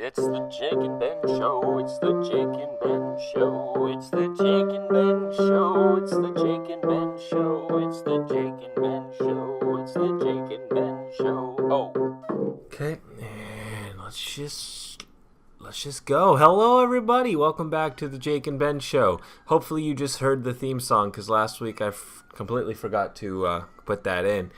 It's the Jake and Ben Show. It's the Jake and Ben Show. It's the Jake and Ben Show. It's the Jake and Ben Show. It's the Jake and Ben Show. It's the Jake and Ben Show. Oh. Okay, and let's just go. Hello, everybody. Welcome back to the Jake and Ben Show. Hopefully, you just heard the theme song because last week I completely forgot to put that in.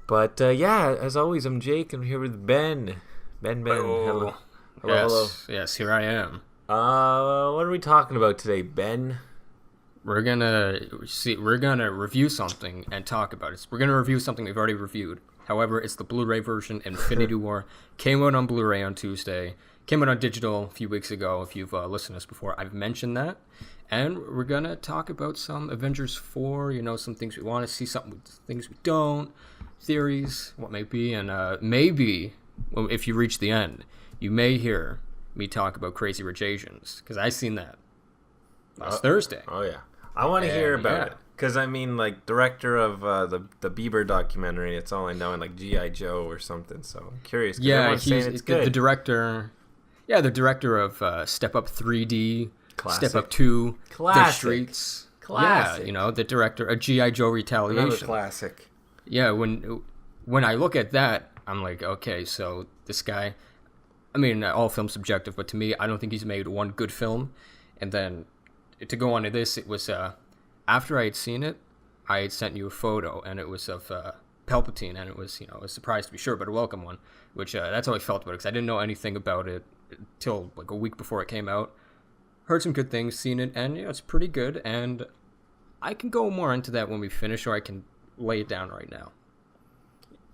But as always, I'm Jake. I'm here with Ben. Ben. Hello. Hello. Yes, here I am. What are we talking about today, Ben? We're gonna review something and talk about it. We're gonna review something we've already reviewed. However, it's the Blu-ray version. Infinity War came out on Blu-ray on Tuesday. Came out on digital a few weeks ago. If you've listened to us before, I've mentioned that. And we're gonna talk about some Avengers 4. Some things we want to see, some things we don't, theories, what may be, and maybe. Well, if you reach the end, you may hear me talk about Crazy Rich Asians, because I seen that last Thursday. Oh, yeah. I want to hear about it, because, director of the Bieber documentary, it's all I know, and, G.I. Joe or something, so I'm curious. Yeah, he's good. The director of Step Up 3D, Classic. Step Up 2, Classic. The Streets. Classic. Yeah, the director of G.I. Joe Retaliation. Another classic. Yeah, when I look at that, I'm like, okay, so this guy, all film's subjective, but to me, I don't think he's made one good film. And then to go on to this, it was, after I had seen it, I had sent you a photo, and it was of Palpatine, and it was, a surprise to be sure, but a welcome one, which that's how I felt about it, because I didn't know anything about it till a week before it came out. Heard some good things, seen it, and it's pretty good, and I can go more into that when we finish, or I can lay it down right now.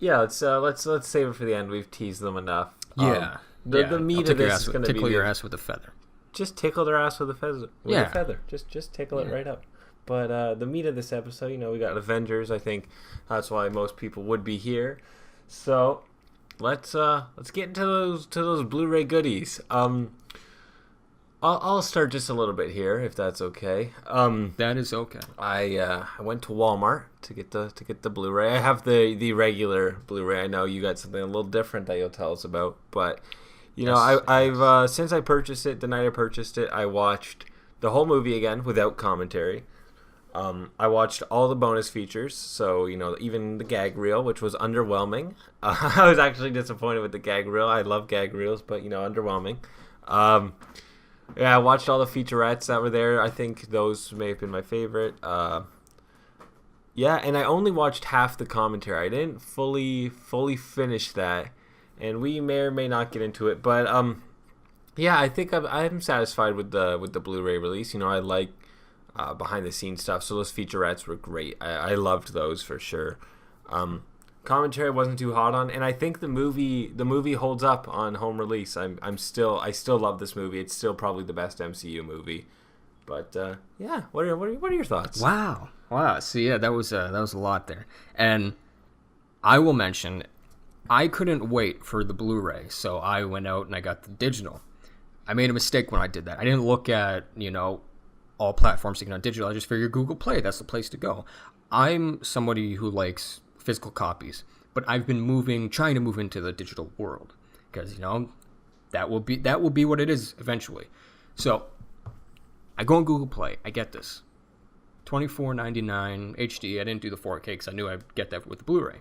Yeah, let's save it for the end. We've teased them enough. The meat of this is going to be tickle your ass with a feather. Just tickle their ass with a feather. A feather. Just tickle it right up. But the meat of this episode, we got Avengers. I think that's why most people would be here. So let's get into those Blu-ray goodies. I'll start just a little bit here, if that's okay. That is okay. I went to Walmart to get the Blu-ray. I have the regular Blu-ray. I know you got something a little different that you'll tell us about, but I've since I purchased it, the night I purchased it, I watched the whole movie again without commentary. I watched all the bonus features, so even the gag reel, which was underwhelming. I was actually disappointed with the gag reel. I love gag reels, but underwhelming. I watched all the featurettes that were there. I think those may have been my favorite. And I only watched half the commentary. I didn't fully finish that, and we may or may not get into it. But I think I'm satisfied with the Blu-ray release. I like behind the scenes stuff, so those featurettes were great. I loved those for sure. Commentary wasn't too hot on, and I think the movie holds up on home release. I still love this movie. It's still probably the best MCU movie. But what are your thoughts? Wow. So that was a lot there, and I will mention I couldn't wait for the Blu-ray, so I went out and I got the digital. I made a mistake when I did that. I didn't look at all platforms to get on digital. I just figured Google Play, that's the place to go. I'm somebody who likes physical copies, but I've been trying to move into the digital world because that will be what it is eventually. So I go on Google Play. I get this $24.99 HD. I didn't do the 4K because I knew I'd get that with the Blu-ray,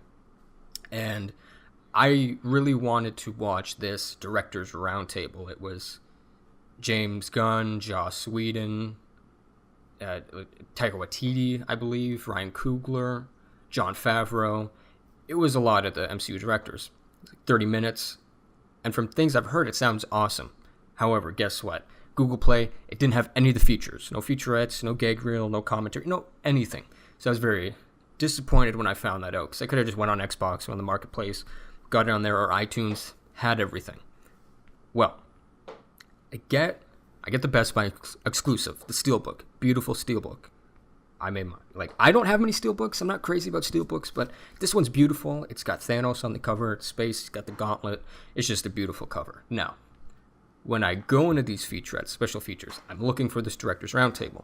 and I really wanted to watch this director's roundtable. It was James Gunn, Joss Whedon, Taika Waititi, I believe, Ryan Coogler, Jon Favreau. It was a lot of the MCU directors. 30 minutes. And from things I've heard, it sounds awesome. However, guess what? Google Play, it didn't have any of the features. No featurettes, no gag reel, no commentary, no anything. So I was very disappointed when I found that out, because I could have just went on Xbox, went on the Marketplace, got it on there, or iTunes, had everything. Well, I get the Best Buy exclusive, the Steelbook. Beautiful Steelbook. I made mine. I don't have many Steelbooks. I'm not crazy about Steelbooks, but this one's beautiful. It's got Thanos on the cover. It's space. It's got the gauntlet. It's just a beautiful cover. Now, when I go into these featurettes, special features, I'm looking for this director's roundtable.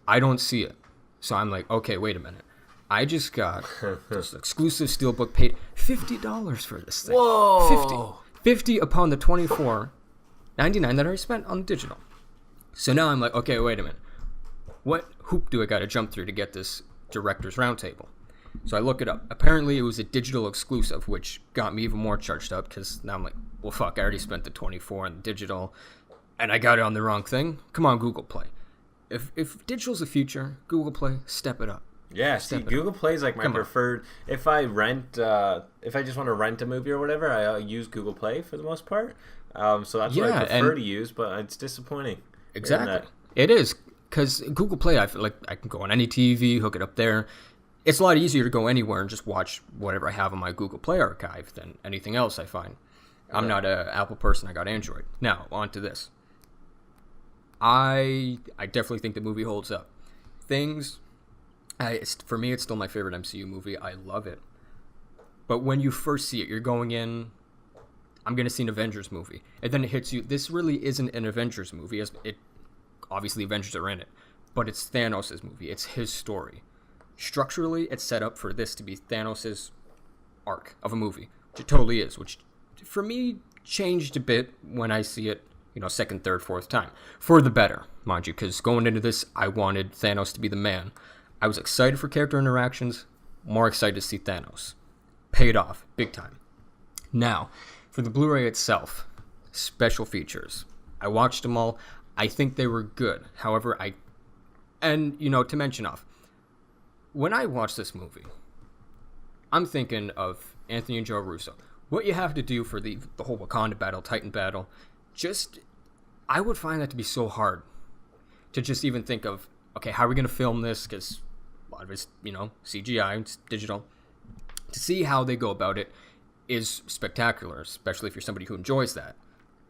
I don't see it. So I'm like, okay, wait a minute. I just got this exclusive Steelbook, paid $50 for this thing. Whoa! $50 upon the $24.99 that I spent on digital. So now I'm like, okay, wait a minute. What hoop do I got to jump through to get this Directors Roundtable? So I look it up. Apparently, it was a digital exclusive, which got me even more charged up because now I'm like, well, fuck, I already spent the $24 on the digital, and I got it on the wrong thing. Come on, Google Play. If digital's the future, Google Play, step it up. Yeah, see, Google Play is like my preferred. If I just want to rent a movie or whatever, I use Google Play for the most part. So that's what I prefer to use, but it's disappointing. Exactly. It is, because Google Play, I feel like I can go on any TV, hook it up there. It's a lot easier to go anywhere and just watch whatever I have on my Google Play archive than anything else I find. I'm not an Apple person. I got Android. Now, on to this. I definitely think the movie holds up. For me, it's still my favorite MCU movie. I love it. But when you first see it, you're going in, I'm going to see an Avengers movie. And then it hits you, this really isn't an Avengers movie. Obviously, Avengers are in it. But it's Thanos' movie. It's his story. Structurally, it's set up for this to be Thanos' arc of a movie, which it totally is, which for me changed a bit when I see it, second, third, fourth time. For the better, mind you, because going into this, I wanted Thanos to be the man. I was excited for character interactions, more excited to see Thanos. Paid off, big time. Now, for the Blu-ray itself, special features. I watched them all. I think they were good. However, to mention off, when I watch this movie, I'm thinking of Anthony and Joe Russo. What you have to do for the whole Wakanda battle, Titan battle, I would find that to be so hard to just even think of, okay, how are we going to film this? Because a lot of it's, CGI, it's digital. To see how they go about it is spectacular, especially if you're somebody who enjoys that.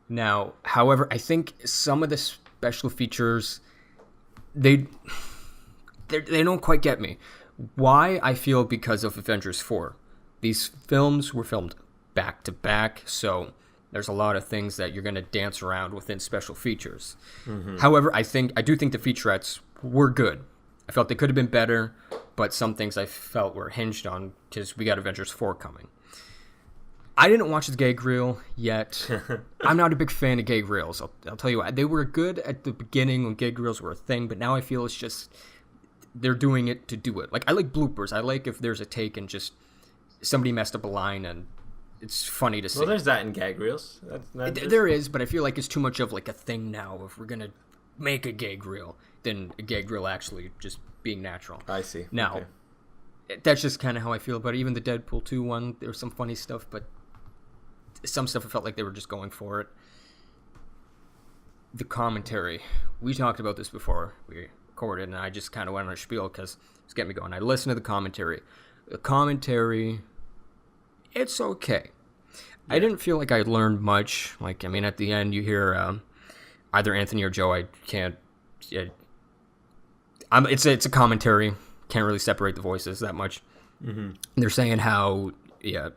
Now, however, I think some of the special features, they don't quite get me. Why? I feel because of Avengers 4. These films were filmed back to back, so there's a lot of things that you're going to dance around within special features. Mm-hmm. However, I do think the featurettes were good. I felt they could have been better, but some things I felt were hinged on because we got Avengers 4 coming. I didn't watch the gag reel yet. I'm not a big fan of gag reels. I'll tell you what. They were good at the beginning when gag reels were a thing, but now I feel it's just they're doing it to do it. Like, I like bloopers. I like if there's a take and just somebody messed up a line and it's funny to see. Well, there's that in gag reels. There is, but I feel like it's too much of like a thing now. If we're gonna make a gag reel, then a gag reel actually just being natural. I see. Now, that's just kind of how I feel about it. Even the Deadpool 2 one, there was some funny stuff, but some stuff I felt like they were just going for it. The commentary. We talked about this before we recorded, and I just kind of went on a spiel because it's getting me going. I listened to the commentary. The commentary, it's okay. Yeah. I didn't feel like I learned much. Like, I mean, at the end, you hear either Anthony or Joe. I can't. It's a commentary. Can't really separate the voices that much. Mm-hmm. They're saying how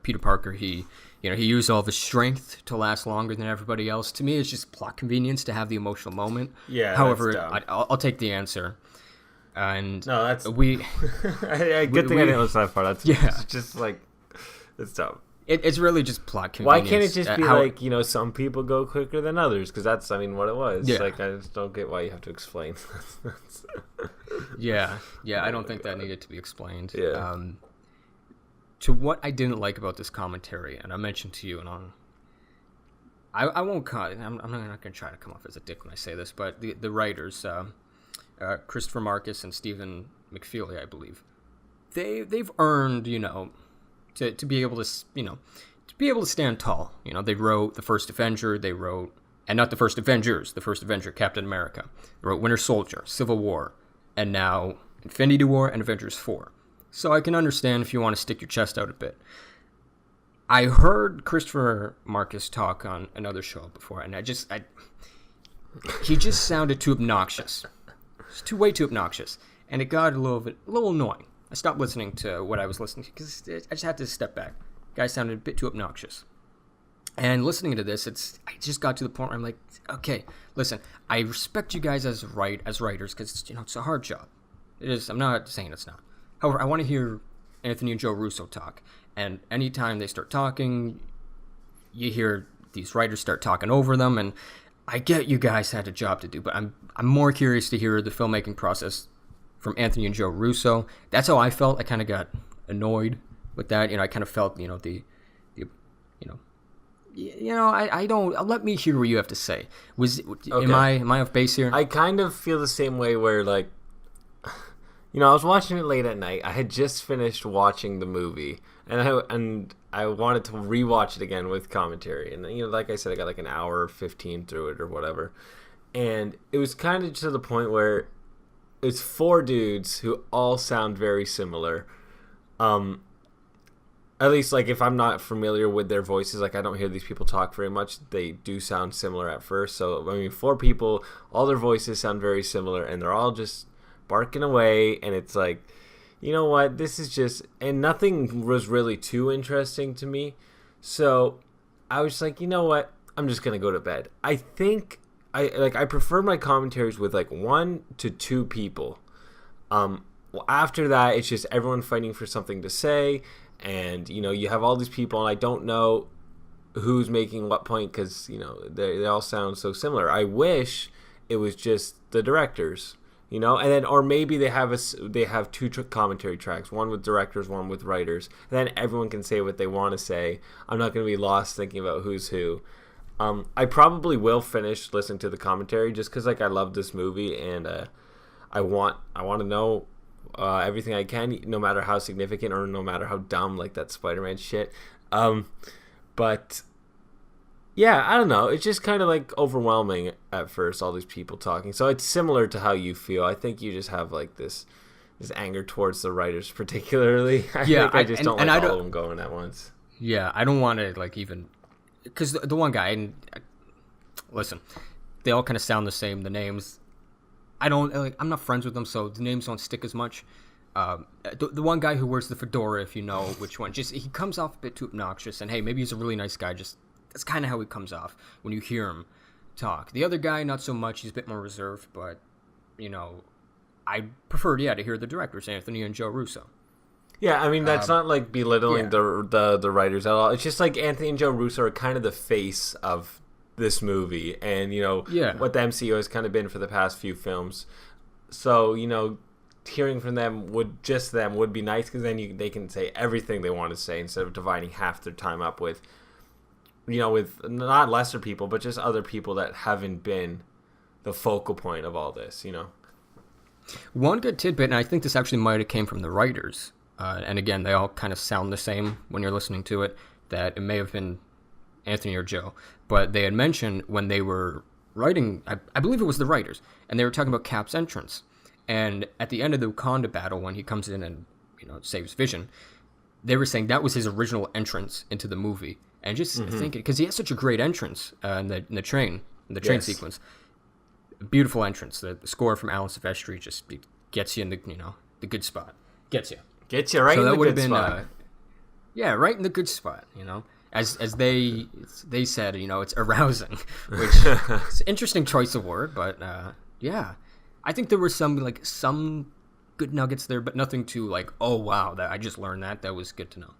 Peter Parker he used all of his strength to last longer than everybody else. To me, it's just plot convenience to have the emotional moment. Yeah. However, I'll take the answer. And no, that's good thing I didn't listen to that part. It's just like it's dumb. It's really just plot convenience. Why can't it just be some people go quicker than others? Because that's, what it was. Yeah. Like, I just don't get why you have to explain. Yeah, I don't think that needed to be explained. Yeah. To what I didn't like about this commentary, and I mentioned to you, and I won't. I'm not going to try to come off as a dick when I say this, but the writers, Christopher Marcus and Stephen McFeely, I believe, they've earned, to be able to stand tall. They wrote the first Avenger. And not the first Avengers, the first Avenger, Captain America. They wrote Winter Soldier, Civil War, and now Infinity War and Avengers 4. So I can understand if you want to stick your chest out a bit. I heard Christopher Marcus talk on another show before, and he just sounded too obnoxious. It's way too obnoxious, and it got a little annoying. I stopped listening to what I was listening to because I just had to step back. Guy sounded a bit too obnoxious. And listening to this, I just got to the point where I'm like, okay, listen, I respect you guys as writers because it's a hard job. It is. I'm not saying it's not. However, I want to hear Anthony and Joe Russo talk. And anytime they start talking, you hear these writers start talking over them, and I get you guys had a job to do, but I'm more curious to hear the filmmaking process from Anthony and Joe Russo. That's how I felt. I kind of got annoyed with that. I kind of felt, I don't. Let me hear what you have to say. Okay. Am I off base here? I kind of feel the same way where, like, I was watching it late at night. I had just finished watching the movie, and I wanted to rewatch it again with commentary. And like I said, I got like an hour 15 through it or whatever, and it was kind of to the point where it's 4 dudes who all sound very similar. At least, like, if I'm not familiar with their voices, like, I don't hear these people talk very much. They do sound similar at first. So, I mean, 4 people, all their voices sound very similar, and they're all just barking away. And it's like, you know what? This is just... And nothing was really too interesting to me. So, I was like, you know what? I'm just going to go to bed. I think... I prefer my commentaries with, like, 1 to 2 people. After that, it's just everyone fighting for something to say. And, you have all these people, and I don't know who's making what point because, they all sound so similar. I wish it was just the directors, and then, or maybe they have 2 commentary tracks, one with directors, one with writers. And then everyone can say what they want to say. I'm not going to be lost thinking about who's who. I probably will finish listening to the commentary just because, like, I love this movie, and I want to know everything I can, no matter how significant or no matter how dumb, like that Spider-Man shit. But yeah, I don't know. It's just kind of like overwhelming at first, all these people talking. So it's similar to how you feel. I think you just have like this anger towards the writers, particularly. I don't like all of them going at once. Yeah, I don't want to like even because the one guy. And listen, they all kind of sound the same. The names. I'm not friends with them, so the names don't stick as much. The one guy who wears the fedora, if you know which one, he comes off a bit too obnoxious. And hey, maybe he's a really nice guy. Just that's kind of how he comes off when you hear him talk. The other guy, not so much. He's a bit more reserved, but I preferred to hear the directors, Anthony and Joe Russo. Yeah, I mean that's not like belittling the writers at all. It's just like Anthony and Joe Russo are kind of the face of this movie, and what the MCU has kind of been for the past few films. So hearing from them would be nice because then they can say everything they want to say instead of dividing half their time up with not lesser people but just other people that haven't been the focal point of all this. One good tidbit, and I think this actually might have came from the writers, and again they all kind of sound the same when you're listening to it, that it may have been Anthony or Joe, but they had mentioned when they were writing, I believe it was the writers, and they were talking about Cap's entrance. And at the end of the Wakanda battle, when he comes in and saves Vision, they were saying that was his original entrance into the movie. And just thinking, because he has such a great entrance in the train sequence, beautiful entrance. The score from Alan Silvestri just gets you in the good spot. Gets you right in the good spot. Right in the good spot. As they said, it's arousing, which is an interesting choice of word, but I think there were some good nuggets there, but nothing too like, oh wow, that I just learned that was good to know.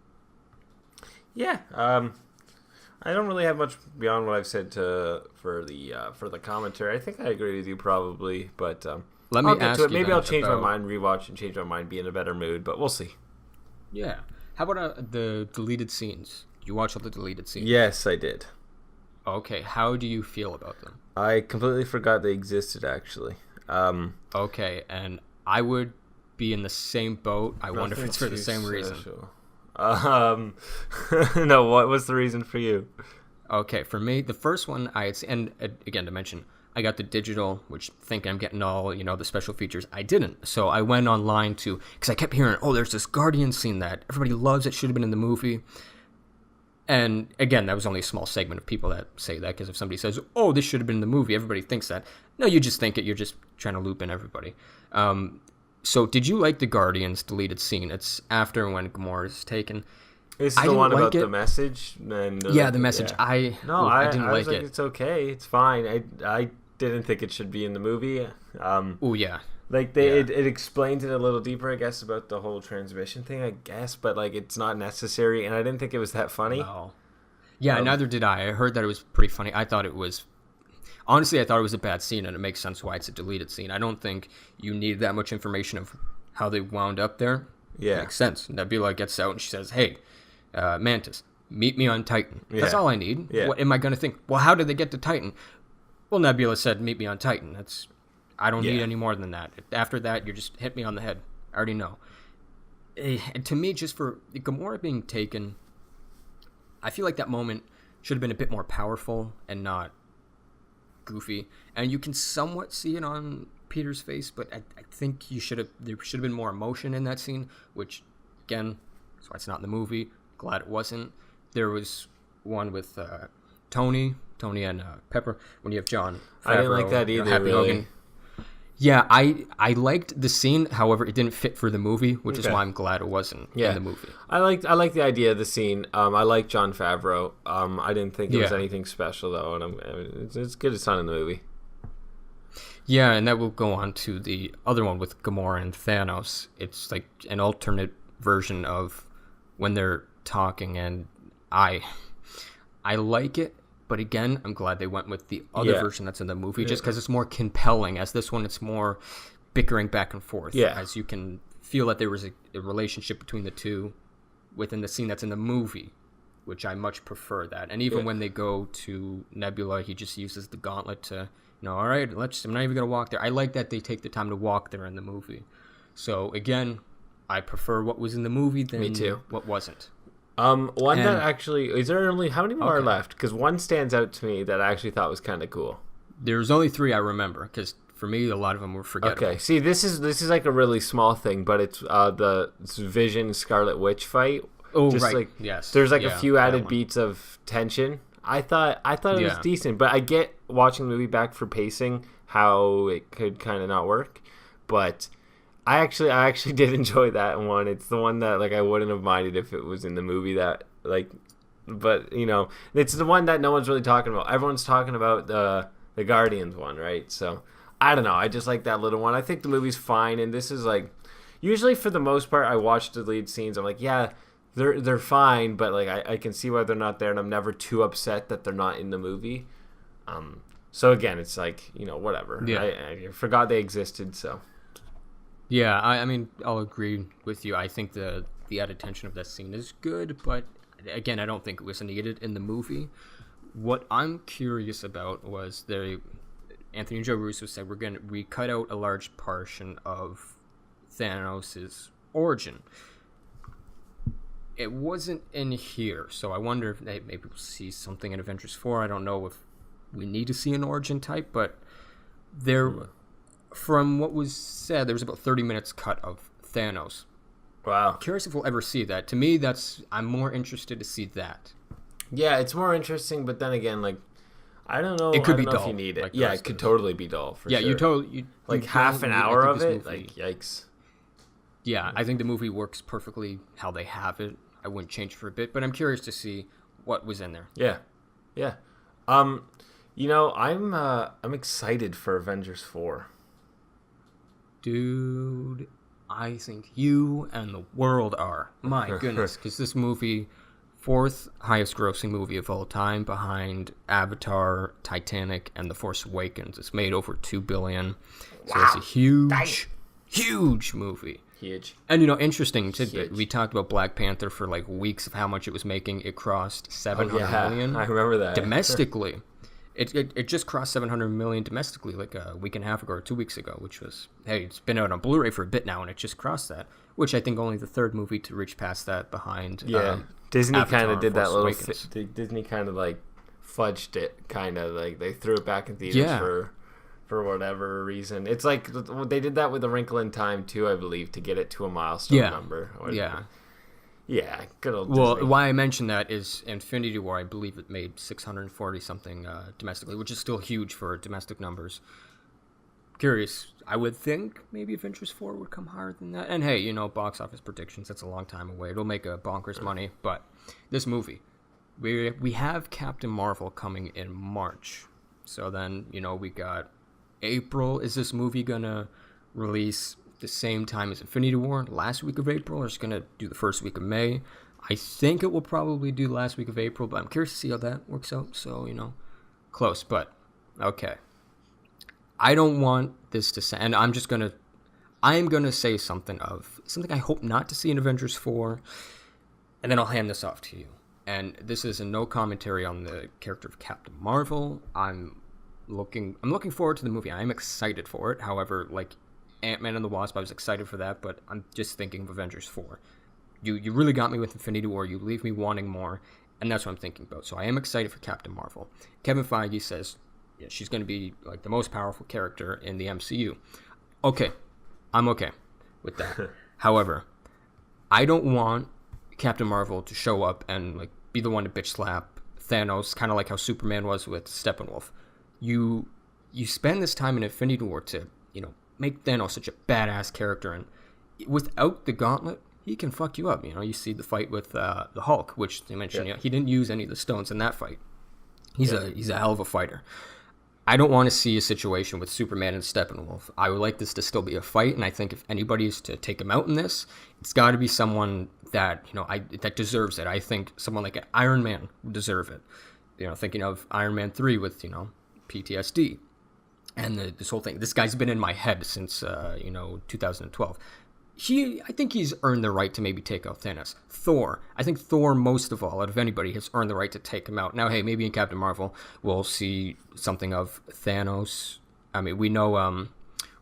Yeah, I don't really have much beyond what I've said for the commentary. I think I agree with you probably, but let me ask you. Maybe I'll change my mind, rewatch, and change my mind, be in a better mood, but we'll see. Yeah, how about the deleted scenes? You watch all the deleted scenes? Yes, I did. Okay, how do you feel about them? I completely forgot they existed, actually. Okay, and I would be in the same boat. I wonder if it's for the same reason. No, what was the reason for you? Okay, for me, the first one and again to mention, I got the digital, which think I'm getting all, the special features. I didn't. So I went online because I kept hearing, there's this Guardian scene that everybody loves. It should have been in the movie. And again, that was only a small segment of people that say that, because if somebody says, this should have been in the movie, everybody thinks that. No, you just think it. You're just trying to loop in everybody. So did you like the Guardians deleted scene? It's after when Gamora is taken. Is the one about the message? And the message. Yeah. I didn't like it. It's okay. It's fine. I didn't think it should be in the movie. It explains it a little deeper, I guess, about the whole transmission thing, I guess, but it's not necessary, and I didn't think it was that funny. No. Yeah, neither did I. I heard that it was pretty funny. I thought it was a bad scene, and it makes sense why it's a deleted scene. I don't think you need that much information of how they wound up there. Yeah. It makes sense. Nebula gets out and she says, "Hey, Mantis, meet me on Titan." That's Yeah. all I need. Yeah. What am I going to think? Well, how did they get to Titan? Well, Nebula said, "Meet me on Titan." I don't need any more than that. After that, you just hit me on the head. I already know. And to me, just for Gamora being taken, I feel like that moment should have been a bit more powerful and not goofy. And you can somewhat see it on Peter's face, but I think there should have been more emotion in that scene, which, again, that's why it's not in the movie. Glad it wasn't. There was one with Tony and Pepper, when you have John Favreau, I didn't like that either, Happy really. Hogan. Yeah, I liked the scene. However, it didn't fit for the movie, which is why I'm glad it wasn't in the movie. I like the idea of the scene. I like John Favreau. I didn't think it was anything special though, and it's good it's not in the movie. Yeah, and that will go on to the other one with Gamora and Thanos. It's like an alternate version of when they're talking, and I like it. But again, I'm glad they went with the other version that's in the movie, just because it's more compelling. As this one, it's more bickering back and forth. Yeah. As you can feel that there was a relationship between the two within the scene that's in the movie, which I much prefer that. And even when they go to Nebula, he just uses the gauntlet to, all right, I'm not even going to walk there. I like that they take the time to walk there in the movie. So again, I prefer what was in the movie than what wasn't. That actually, is there only, how many more are left? Because one stands out to me that I actually thought was kind of cool. There's only 3 I remember, because for me, a lot of them were forgettable. Okay, see, this is like a really small thing, but it's it's Vision Scarlet Witch fight. Oh, just right. like, Yes. There's like a few added beats of tension. I thought it was decent, but I get watching the movie back for pacing how it could kind of not work, but I actually did enjoy that one. It's the one that like I wouldn't have minded if it was in the movie but it's the one that no one's really talking about. Everyone's talking about the Guardians one, right? So I don't know. I just like that little one. I think the movie's fine, and this is like usually for the most part I watch the lead scenes. I'm like, yeah, they're fine, but like I can see why they're not there, and I'm never too upset that they're not in the movie. So again, it's like whatever. Yeah. I forgot they existed, so. Yeah, I mean, I'll agree with you. I think the added tension of that scene is good, but again, I don't think it was needed in the movie. What I'm curious about was Anthony and Joe Russo said we cut out a large portion of Thanos' origin. It wasn't in here, so I wonder if maybe we'll see something in Avengers 4. I don't know if we need to see an origin type, but from what was said, there was about 30 minutes cut of Thanos. Wow. Curious if we'll ever see that. To me, I'm more interested to see that. Yeah, it's more interesting, but then again, like, I don't know. It could be know dull. if you need it. Like it could totally be dull for sure. Yeah, like you half an totally, hour I of think it. this movie- Like, yikes. Yeah, I think the movie works perfectly how they have it. I wouldn't change for a bit, but I'm curious to see what was in there. Yeah. I'm excited for Avengers 4. Dude, I think you and the world are. My goodness, because this movie, 4th highest grossing movie of all time, behind Avatar, Titanic, and The Force Awakens. It's made over $2 billion. So it's a huge movie. Huge. And interesting tidbit. We talked about Black Panther for like weeks of how much it was making. It crossed $700 million I remember that. domestically. It just crossed $700 million domestically like a week and a half ago or 2 weeks ago, which was, hey, it's been out on Blu-ray for a bit now, and it just crossed that, which I think only the 3rd movie to reach past that behind. Disney kind of did that little. Disney kind of like fudged it, kind of like they threw it back in theaters for whatever reason. It's like they did that with A Wrinkle in Time too, I believe, to get it to a milestone number. Yeah, good old Disney. Well, why I mentioned that is Infinity War, I believe it made 640 something domestically, which is still huge for domestic numbers. Curious, I would think maybe Avengers 4 would come higher than that. And hey, box office predictions, that's a long time away. It'll make a bonkers money, but this movie, we have Captain Marvel coming in March. So then, we got April. Is this movie gonna release the same time as Infinity War, last week of April, or is it going to do the first week of May? I think it will probably do the last week of April, but I'm curious to see how that works out. So, close, but okay. I don't want this to say, and I am going to say something I hope not to see in Avengers 4, and then I'll hand this off to you. And this is no commentary on the character of Captain Marvel. I'm looking forward to the movie. I am excited for it. However, like Ant-Man and the Wasp, I was excited for that, but I'm just thinking of Avengers 4. You really got me with Infinity War. You leave me wanting more, and that's what I'm thinking about. So I am excited for Captain Marvel. Kevin Feige says she's going to be like the most powerful character in the MCU. Okay, I'm okay with that. However, I don't want Captain Marvel to show up and like be the one to bitch slap Thanos, kind of like how Superman was with Steppenwolf. You spend this time in Infinity War to make Thanos such a badass character, and without the gauntlet, he can fuck you up. You see the fight with the Hulk, which they mentioned. He didn't use any of the stones in that fight. He's a hell of a fighter. I don't want to see a situation with Superman and Steppenwolf. I would like this to still be a fight, and I think if anybody's to take him out in this, it's got to be someone that that deserves it. I think someone like Iron Man would deserve it. Thinking of Iron Man 3 with PTSD, and this whole thing. This guy's been in my head since 2012. I think he's earned the right to maybe take out Thanos. Thor. I think Thor, most of all, out of anybody, has earned the right to take him out. Now, hey, maybe in Captain Marvel, we'll see something of Thanos. I mean, we know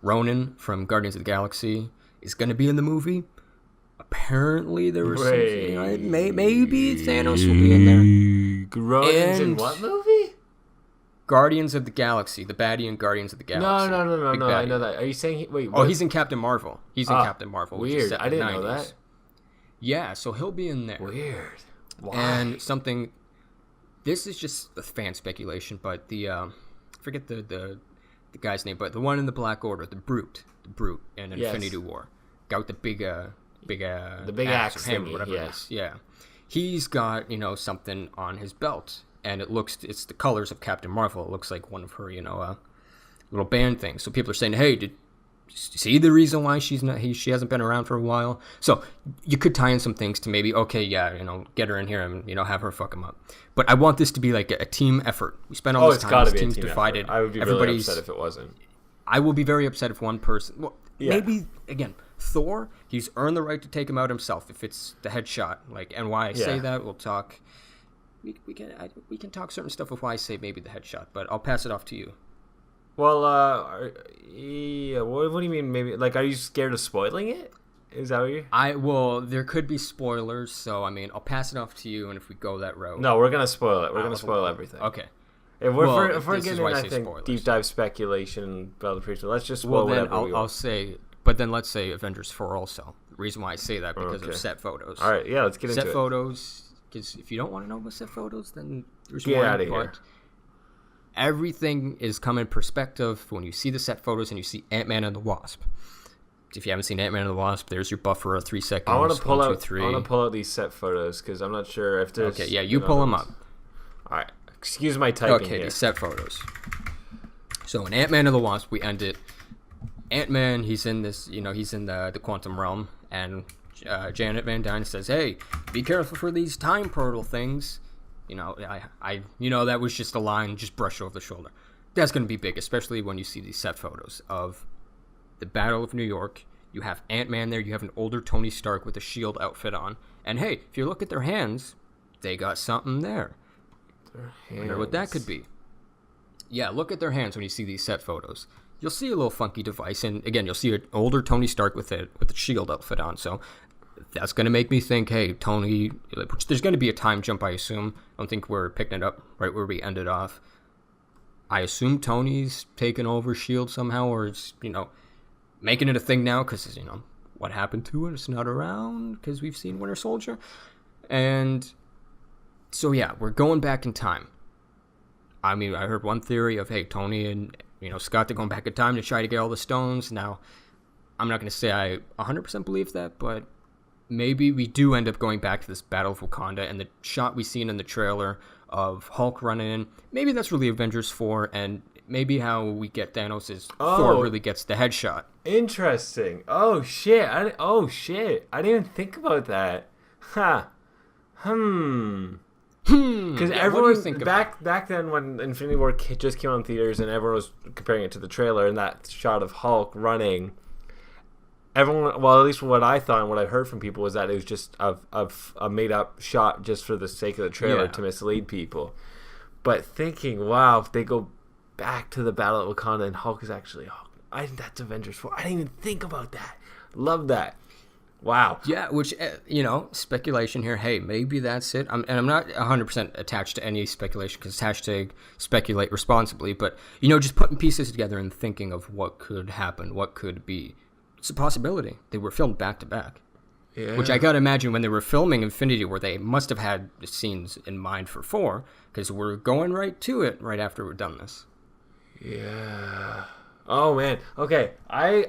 Ronan from Guardians of the Galaxy is going to be in the movie. Apparently, there was something. Maybe Thanos will be in there. Ronan's in what movie? Guardians of the Galaxy, the baddie in Guardians of the Galaxy. No. I know that. Are you saying wait? Oh, he's in Captain Marvel. He's in Captain Marvel. Weird. I didn't know that. Yeah, so he'll be in there. Weird. Why? And something. This is just a fan speculation, but I forget the guy's name, but the one in the Black Order, the Brute in Infinity War, guy with the big axe thingy, whatever it is. Yeah, he's got something on his belt. And it's the colors of Captain Marvel. It looks like one of her, little band things. So people are saying, hey, did you see the reason why she hasn't been around for a while? So you could tie in some things to maybe, okay, get her in here and, have her fuck him up. But I want this to be like a team effort. We spent all this time, this team's divided. I would be really upset if it wasn't. I will be very upset if one person, maybe, again, Thor, he's earned the right to take him out himself if it's the headshot. And why I say that, we'll talk... We can talk certain stuff with why I say maybe the headshot, but I'll pass it off to you. Well, what do you mean maybe? Like, are you scared of spoiling it? Is that what you're... there could be spoilers, so I'll pass it off to you, and if we go that route... No, we're gonna spoil it. We're gonna spoil everything. Okay. If we're getting, I think, spoilers. Deep dive speculation about the preacher, let's just spoil whatever we want. I'll say, but then let's say Avengers 4 also. The reason why I say that, because of set photos. All right, let's get into it. Set photos... Because if you don't want to know about set photos, then there's Get out of here. Everything is come in perspective when you see the set photos and you see Ant-Man and the Wasp. If you haven't seen Ant-Man and the Wasp, there's your buffer of 3 seconds. I want to pull out these set photos because I'm not sure if there's... Okay, you pull them up. All right. Excuse my typing here. Okay, these set photos. So in Ant-Man and the Wasp, we end it. Ant-Man, he's in this, he's in the quantum realm, and... Janet Van Dyne says, "Hey, be careful for these time portal things." That was just a line, just brush over the shoulder. That's going to be big, especially when you see these set photos of the Battle of New York. You have Ant-Man there. You have an older Tony Stark with a shield outfit on. And hey, if you look at their hands, they got something there. I wonder what that could be. Yeah, look at their hands when you see these set photos. You'll see a little funky device, and again, you'll see an older Tony Stark with a shield outfit on. So that's going to make me think, hey, Tony, there's going to be a time jump, I assume. I don't think we're picking it up right where we ended off. I assume Tony's taken over shield somehow, or is making it a thing now because what happened to it? It's not around because we've seen Winter Soldier, and so we're going back in time. I heard one theory of, hey, Tony and Scott, they're going back in time to try to get all the stones. Now, I'm not going to say I 100% believe that, but maybe we do end up going back to this Battle of Wakanda, and the shot we seen in the trailer of Hulk running in, maybe that's really Avengers 4, and maybe how we get Thanos' Thor really gets the headshot. Interesting. Oh, shit. I didn't even think about that. Ha. Because Yeah, everyone what do you think back then when Infinity War just came out in theaters and everyone was comparing it to the trailer and that shot of Hulk running, everyone, well, at least what I thought and what I heard from people was that it was just a made up shot just for the sake of the trailer to mislead people. But thinking, wow, if they go back to the Battle at Wakanda and Hulk is actually Hulk, I think that's Avengers 4. I didn't even think about that. Love that. Wow. Yeah, which, speculation here. Hey, maybe that's it. I'm not 100% attached to any speculation because hashtag speculate responsibly. But, just putting pieces together and thinking of what could happen, what could be. It's a possibility. They were filmed back to back. Yeah. Which I got to imagine when they were filming Infinity War, they must have had the scenes in mind for 4 because we're going right to it right after we're done this. Yeah. Oh man. Okay. I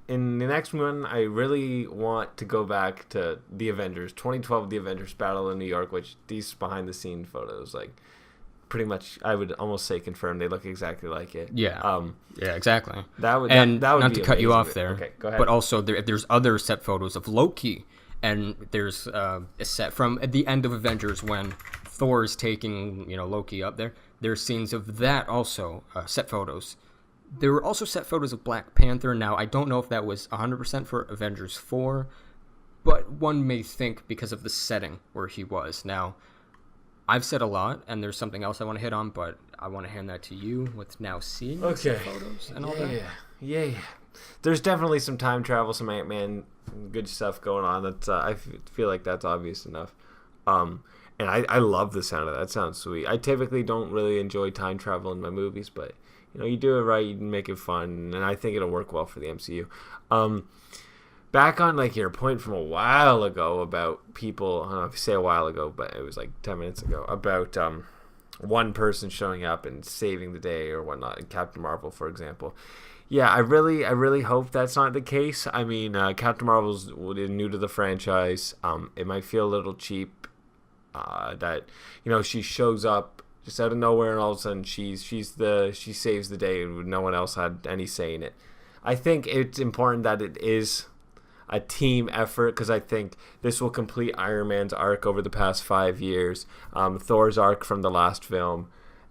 in the next one I really want to go back to the Avengers 2012, the Avengers Battle in New York, which these behind the scene photos pretty much I would almost say confirm they look exactly like it. Yeah. Yeah, exactly. That would not be to cut you amazing. off there. Okay, go ahead. But also there's other set photos of Loki, and there's a set from at the end of Avengers when Thor's taking Loki up there. There's scenes of that also, set photos. There were also set photos of Black Panther. Now, I don't know if that was 100% for Avengers 4, but one may think because of the setting where he was. Now, I've said a lot, and there's something else I want to hit on, but I want to hand that to you with now seeing the set photos and all that. Yeah. There's definitely some time travel, some Ant-Man good stuff going on. That's I feel like that's obvious enough. And I love the sound of that. That sounds sweet. I typically don't really enjoy time travel in my movies, but you do it right, you make it fun, and I think it'll work well for the MCU. Back on your point from a while ago about people, I don't know if you say a while ago, but it was 10 minutes ago, about one person showing up and saving the day or whatnot, in Captain Marvel, for example. Yeah, I really hope that's not the case. I mean, Captain Marvel's new to the franchise. It might feel a little cheap that she shows up just out of nowhere, and all of a sudden she saves the day, and no one else had any say in it. I think it's important that it is a team effort because I think this will complete Iron Man's arc over the past 5 years, Thor's arc from the last film,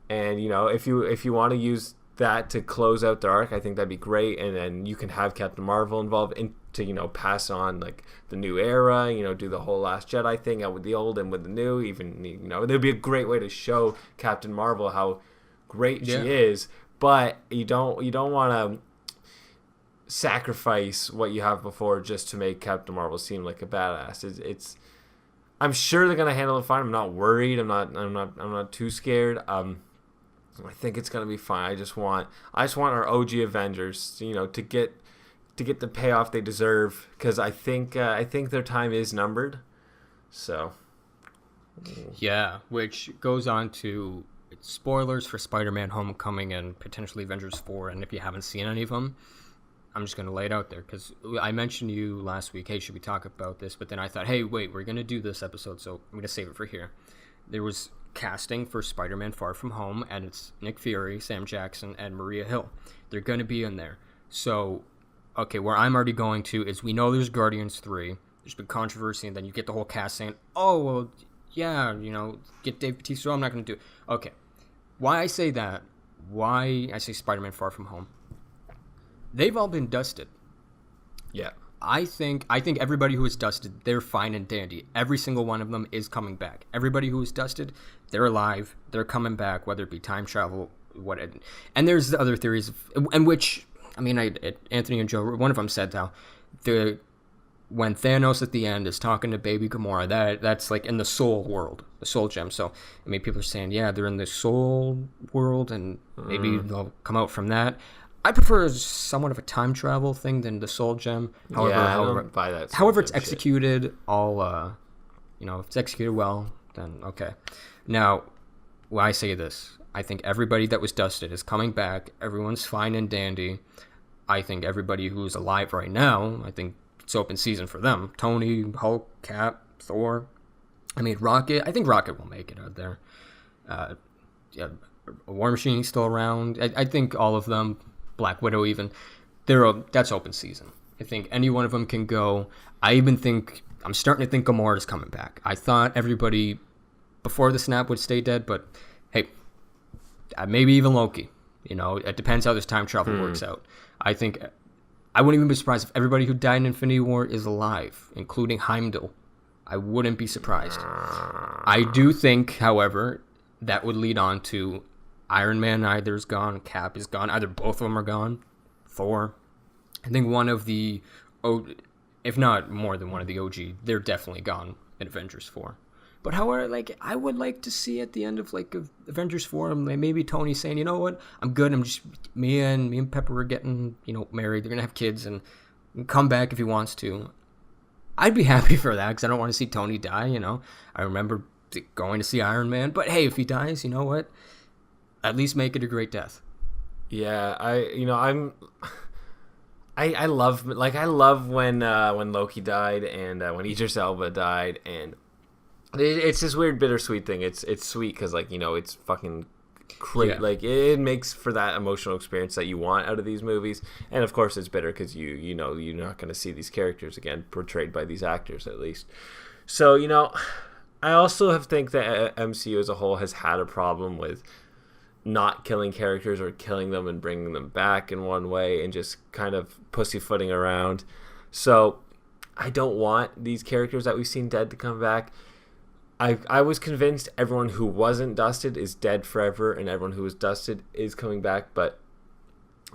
and if you want to use that to close out the arc, I think that'd be great, and then you can have Captain Marvel involved to pass on the new era, do the whole Last Jedi thing out with the old and with the new, even there'd be a great way to show Captain Marvel how great she is, but you don't want to sacrifice what you have before just to make Captain Marvel seem like a badass. It's I'm sure they're gonna handle it fine. I'm not worried. I'm not too scared. I think it's gonna be fine. I just want our OG Avengers, to get the payoff they deserve, because I think their time is numbered. So yeah, which goes on to spoilers for Spider-Man: Homecoming and potentially Avengers 4. And if you haven't seen any of them, I'm just gonna lay it out there because I mentioned to you last week, hey, should we talk about this? But then I thought, hey, wait, we're gonna do this episode, so I'm gonna save it for here. There was casting for Spider-Man: Far From Home, and it's Nick Fury, Sam Jackson, and Maria Hill. They're going to be in there. So, okay, where I'm already going to is we know there's Guardians 3. There's been controversy, and then you get the whole cast saying, oh, well, yeah, get Dave Bautista, so I'm not going to do it. Okay, why I say that, why I say Spider-Man: Far From Home, they've all been dusted. Yeah. I think everybody who is dusted, they're fine and dandy. Every single one of them is coming back. Everybody who is dusted, they're alive. They're coming back, whether it be time travel, what. And there's the other theories, and which Anthony and Joe, one of them said how when Thanos at the end is talking to Baby Gamora, that's in the Soul world, the Soul Gem. So people are saying, yeah, they're in the Soul world, and maybe they'll come out from that. I prefer somewhat of a time travel thing than the Soul Gem. However, I don't buy that. However, it's executed if it's executed well, then okay. Now, when I say this, I think everybody that was dusted is coming back. Everyone's fine and dandy. I think everybody who's alive right now, I think it's open season for them. Tony, Hulk, Cap, Thor. Rocket. I think Rocket will make it out there. War Machine's still around. I think all of them. Black Widow even, that's open season. I think any one of them can go. I even think I'm starting to think Gamora's coming back. I thought everybody before the snap would stay dead, but hey, maybe even Loki. You know, it depends how this time travel works out. I think I wouldn't even be surprised if everybody who died in Infinity War is alive, including Heimdall. I wouldn't be surprised. I do think, however, that would lead on to Iron Man either is gone, Cap is gone, either both of them are gone. Thor. I think one of the, if not more than one of the OG, they're definitely gone in Avengers 4. But however, like, I would like to see at the end of like Avengers 4, maybe Tony saying, you know what, I'm good. I'm just me and Pepper are getting, you know, married. They're gonna have kids and come back if he wants to. I'd be happy for that because I don't want to see Tony die. You know, I remember going to see Iron Man, but hey, if he dies, you know what? At least make it a great death. Yeah, I love when Loki died and when Idris Elba died, and it's this weird bittersweet thing. It's sweet because, like, you know, it's fucking great. Yeah. Like, it makes for that emotional experience that you want out of these movies, and of course it's bitter because you know you're not going to see these characters again portrayed by these actors, at least. So, you know, I also think that MCU as a whole has had a problem with not killing characters or killing them and bringing them back in one way and just kind of pussyfooting around. So I don't want these characters that we've seen dead to come back. I was convinced everyone who wasn't dusted is dead forever and everyone who was dusted is coming back, but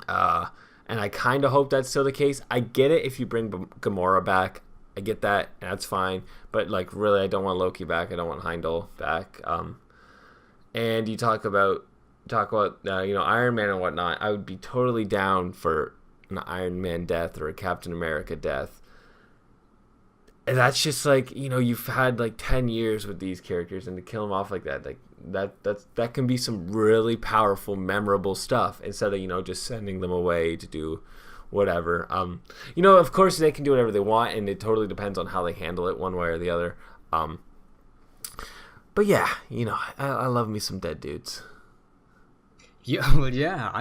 and I kind of hope that's still the case. I get it if you bring Gamora back. I get that, and that's fine. But, like, really, I don't want Loki back. I don't want Heimdall back. And you talk about you know, Iron Man and whatnot. I would be totally down for an Iron Man death or a Captain America death. And that's just like, you know, you've had like 10 years with these characters, and to kill them off like that, like that can be some really powerful, memorable stuff instead of, you know, just sending them away to do whatever. You know, of course they can do whatever they want, and it totally depends on how they handle it one way or the other. But yeah, you know, I love me some dead dudes. Yeah, well, yeah.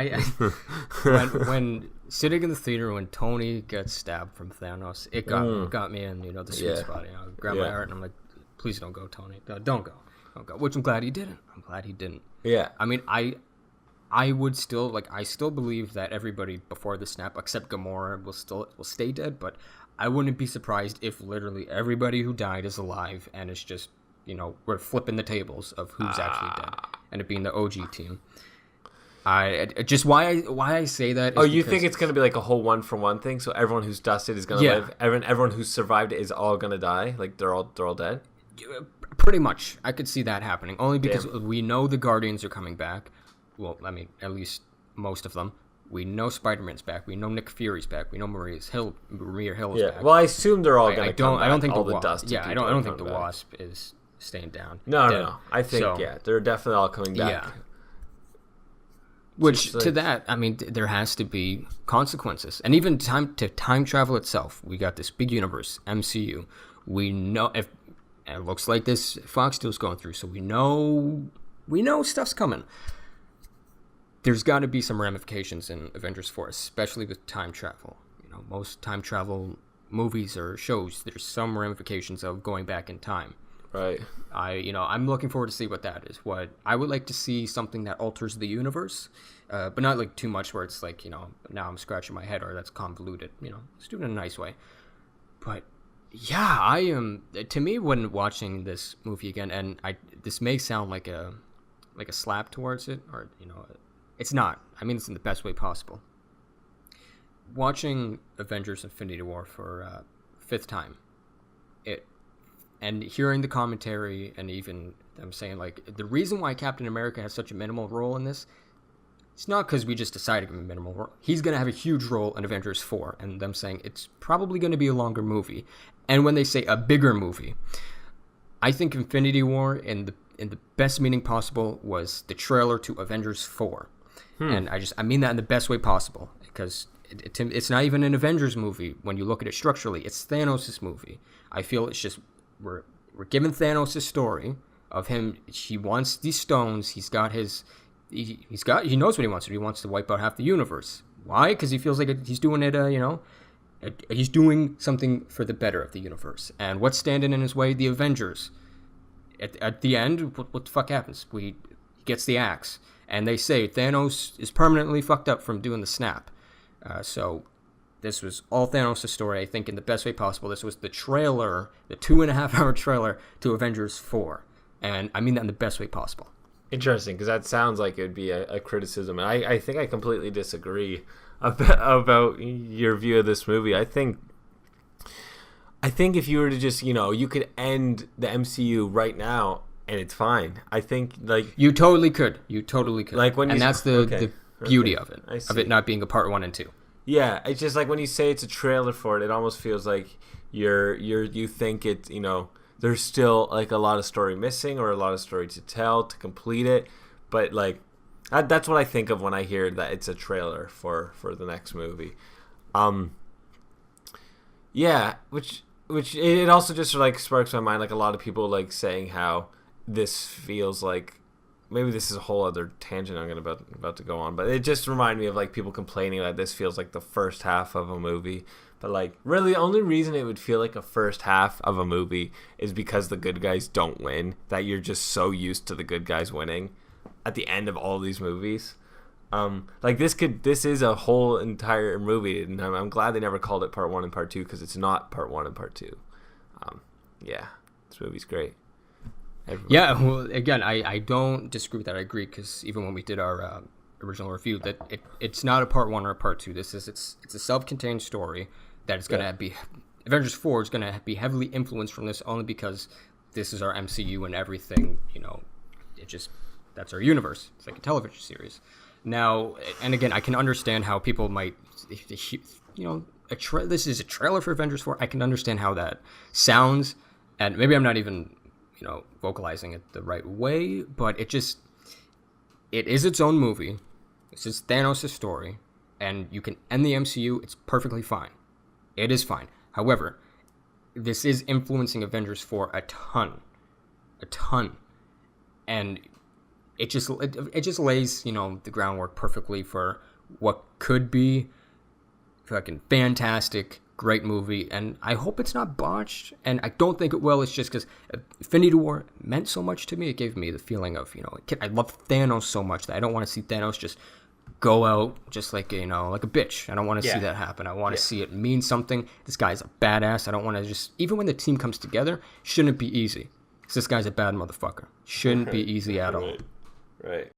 When sitting in the theater when Tony gets stabbed from Thanos, it got me in, you know, the sweet spot. You know, I grabbed my heart and I'm like, please don't go, Tony. Don't go. Which I'm glad he didn't. Yeah. I mean, I would still, like, I still believe that everybody before the snap except Gamora will stay dead, but I wouldn't be surprised if literally everybody who died is alive, and it's just, you know, we're flipping the tables of who's actually dead, and it being the OG team. I just why I say that is you think it's going to be like a whole 1-for-1 thing, so everyone who's dusted is going to live, everyone who's survived is all going to die, like they're all dead? Pretty much. I could see that happening, only because we know the Guardians are coming back. Well, I mean, at least most of them. We know Spider-Man's back. We know Nick Fury's back. We know Maria Hill is back. Well, I assume they're all going to come back. I don't think all the dusted. Yeah, I don't think the Wasp is staying down. No. I think they're definitely all coming back. Yeah. Which, to that, I mean, there has to be consequences. And even time travel itself. We got this big universe, MCU. We know, if it looks like this Fox deal's going through, so we know stuff's coming. There's got to be some ramifications in Avengers 4, especially with time travel. You know, most time travel movies or shows, there's some ramifications of going back in time. Right. I'm looking forward to see what that is. What I would like to see something that alters the universe, but not like too much where it's like, you know, now I'm scratching my head or that's convoluted. You know, let's do it in a nice way. But yeah, I am. To me, when watching this movie again, and this may sound like a slap towards it, or, you know, it's not. I mean, it's in the best way possible. Watching Avengers: Infinity War for fifth time, and hearing the commentary and even them saying, like, the reason why Captain America has such a minimal role in this, it's not because we just decided to give him a minimal role. He's going to have a huge role in Avengers 4, and them saying it's probably going to be a longer movie. And when they say a bigger movie, I think Infinity War, in the best meaning possible, was the trailer to Avengers 4. And I mean that in the best way possible, because it's not even an Avengers movie when you look at it structurally. It's Thanos' movie. I feel it's just we're given Thanos' story of him. He wants these stones. He knows what he wants to do. He wants to wipe out half the universe. Why? Because he feels like he's doing it, He's doing something for the better of the universe. And what's standing in his way? The Avengers. At the end, what the fuck happens? He gets the axe. And they say Thanos is permanently fucked up from doing the snap. So this was all Thanos' story, I think, in the best way possible. This was the trailer, the 2.5-hour trailer to Avengers 4. And I mean that in the best way possible. Interesting, because that sounds like it would be a criticism. And I think I completely disagree about your view of this movie. I think if you were to just, you could end the MCU right now and it's fine. I think, like... You totally could. Like when that's the beauty of it not being a part 1 and 2. Yeah, it's just like when you say it's a trailer for it, it almost feels like you think it, there's still like a lot of story missing or a lot of story to tell to complete it. But like that's what I think of when I hear that it's a trailer for the next movie. Yeah, which it also just like sparks my mind, like a lot of people like saying how this feels like, maybe this is a whole other tangent I'm about to go on, but it just reminded me of like people complaining that this feels like the first half of a movie. But like really the only reason it would feel like a first half of a movie is because the good guys don't win, that you're just so used to the good guys winning at the end of all these movies. Like this is a whole entire movie, and I'm glad they never called it part 1 and part 2, because it's not part 1 and part 2. Yeah, this movie's great. Yeah, well, again, I don't disagree with that. I agree, because even when we did our original review, that it's not a part 1 or a part 2. It's a self-contained story that is going to be... Avengers 4 is going to be heavily influenced from this, only because this is our MCU and everything, that's our universe. It's like a television series. Now, and again, I can understand how people might, this is a trailer for Avengers 4. I can understand how that sounds, and maybe I'm not even... vocalizing it the right way, but it is its own movie. This is Thanos' story, and you can end the MCU. It's perfectly fine. It is fine. However, this is influencing Avengers 4 a ton, and it just lays the groundwork perfectly for what could be fucking fantastic. Great movie, and I hope it's not botched, and I don't think it will. It's just because Infinity War meant so much to me. It gave me the feeling of, I love Thanos so much that I don't want to see Thanos just go out just like, like a bitch. I don't want to see that happen. I want to see it mean something. This guy's a badass. I don't want to just, even when the team comes together, shouldn't be easy. Because this guy's a bad motherfucker. Shouldn't be easy at all. Right.